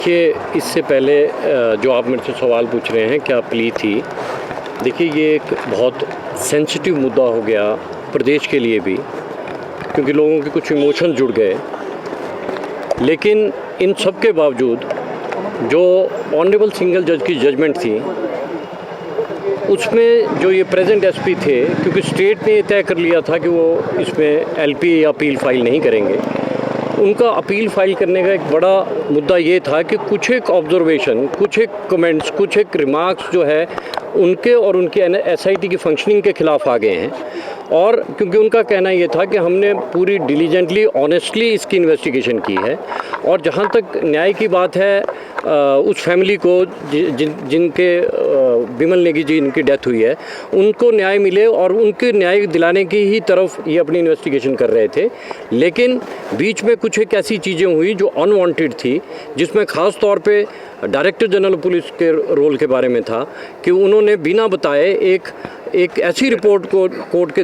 देखिए, इससे पहले जो आप मेरे से सवाल पूछ रहे हैं क्या प्ली थी, देखिए ये एक बहुत सेंसिटिव मुद्दा हो गया प्रदेश के लिए भी, क्योंकि लोगों के कुछ इमोशन जुड़ गए। लेकिन इन सब के बावजूद जो ऑनरेबल सिंगल जज की जजमेंट थी, उसमें जो ये प्रेजेंट एसपी थे, क्योंकि स्टेट ने ये तय कर लिया था कि वो इसमें एलपी या अपील फाइल नहीं करेंगे, उनका अपील फाइल करने का एक बड़ा मुद्दा ये था कि कुछ एक ऑब्जर्वेशन, कुछ एक कमेंट्स, कुछ एक रिमार्क्स जो है उनके और उनके एसआईटी की फंक्शनिंग के ख़िलाफ़ आ गए हैं। और क्योंकि उनका कहना ये था कि हमने पूरी डिलीजेंटली, ऑनेस्टली इसकी इन्वेस्टिगेशन की है, और जहाँ तक न्याय की बात है, उस फैमिली को जिनके बिमल नेगी जी इनकी डेथ हुई है, उनको न्याय मिले और उनके न्याय दिलाने की ही तरफ ये अपनी इन्वेस्टिगेशन कर रहे थे। लेकिन बीच में कुछ एक ऐसी चीज़ें हुई जो अनवांटेड थी, जिसमें ख़ास तौर पे डायरेक्टर जनरल पुलिस के रोल के बारे में था कि उन्होंने बिना बताए एक ऐसी रिपोर्ट को कोर्ट के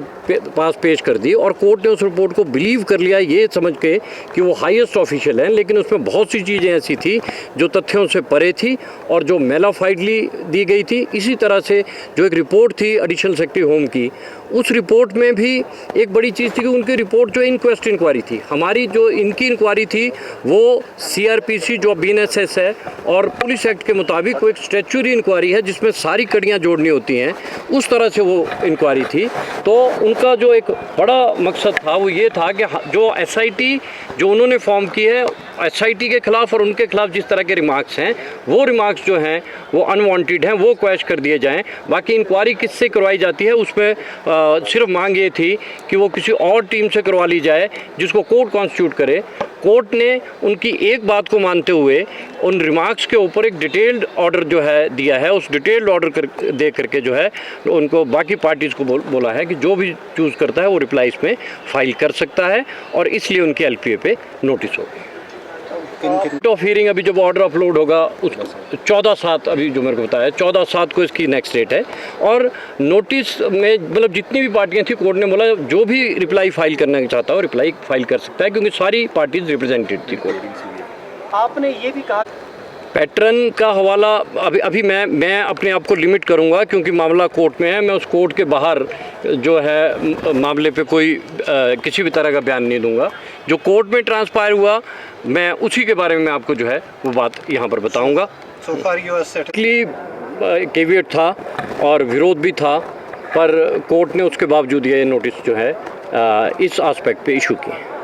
पास पेश कर दी, और कोर्ट ने उस रिपोर्ट को बिलीव कर लिया ये समझ के कि वो हाईएस्ट ऑफिशियल हैं। लेकिन उसमें बहुत सी चीज़ें ऐसी थी जो तथ्यों से परे थी और जो मेलाफाइडली दी गई थी। इसी तरह से जो एक रिपोर्ट थी एडिशनल सेक्रेटरी होम की, उस रिपोर्ट में भी एक बड़ी चीज़ थी कि उनकी रिपोर्ट जो इनक्वेस्ट इंक्वायरी थी, हमारी जो इनकी इंक्वायरी थी वो सीआरपीसी जो बीएनएसएस है और पुलिस एक्ट के मुताबिक वो एक स्टैट्यूटरी इंक्वायरी है जिसमें सारी कड़ियाँ जोड़नी होती हैं, उस तरह से वो इंक्वायरी थी। तो उनका जो एक बड़ा मकसद था वो ये था कि जो एसआईटी जो उन्होंने फॉर्म की है, एसआईटी के ख़िलाफ़ और उनके ख़िलाफ़ जिस तरह के रिमार्क्स हैं, वो रिमार्क्स जो हैं वो अनवांटेड हैं, वो क्वैश कर दिए जाएं। बाकी इंक्वायरी किससे करवाई जाती है उसमें सिर्फ मांग ये थी कि वो किसी और टीम से करवा ली जाए जिसको कोर्ट कॉन्स्टिट्यूट करे। कोर्ट ने उनकी एक बात को मानते हुए उन रिमार्क्स के ऊपर एक डिटेल्ड ऑर्डर जो है दिया है। उस डिटेल्ड ऑर्डर दे करके जो है उनको बाकी पार्टीज़ को बोला है कि जो भी चूज़ करता है वो रिप्लाई इसमें फाइल कर सकता है, और इसलिए उनके एलपीए पे नोटिस होगी। ऑफ हियरिंग अभी जब ऑर्डर अपलोड होगा उस 14/7, अभी जो मेरे को बताया 14/7 को इसकी नेक्स्ट डेट है। और नोटिस में मतलब जितनी भी पार्टियां थी, कोर्ट ने बोला जो भी रिप्लाई फाइल करना चाहता हो रिप्लाई फाइल कर सकता है, क्योंकि सारी पार्टीज रिप्रेजेंटेड थी कोर्ट। आपने ये भी कहा पैटर्न का हवाला अभी मैं अपने आप को लिमिट करूंगा, क्योंकि मामला कोर्ट में है। मैं उस कोर्ट के बाहर जो है मामले पे कोई किसी भी तरह का बयान नहीं दूंगा। जो कोर्ट में ट्रांसपायर हुआ मैं उसी के बारे में आपको जो है वो बात यहाँ पर बताऊंगा। केविएट था और विरोध भी था, पर कोर्ट ने उसके बावजूद ये नोटिस जो है इस एस्पेक्ट पे इशू किए।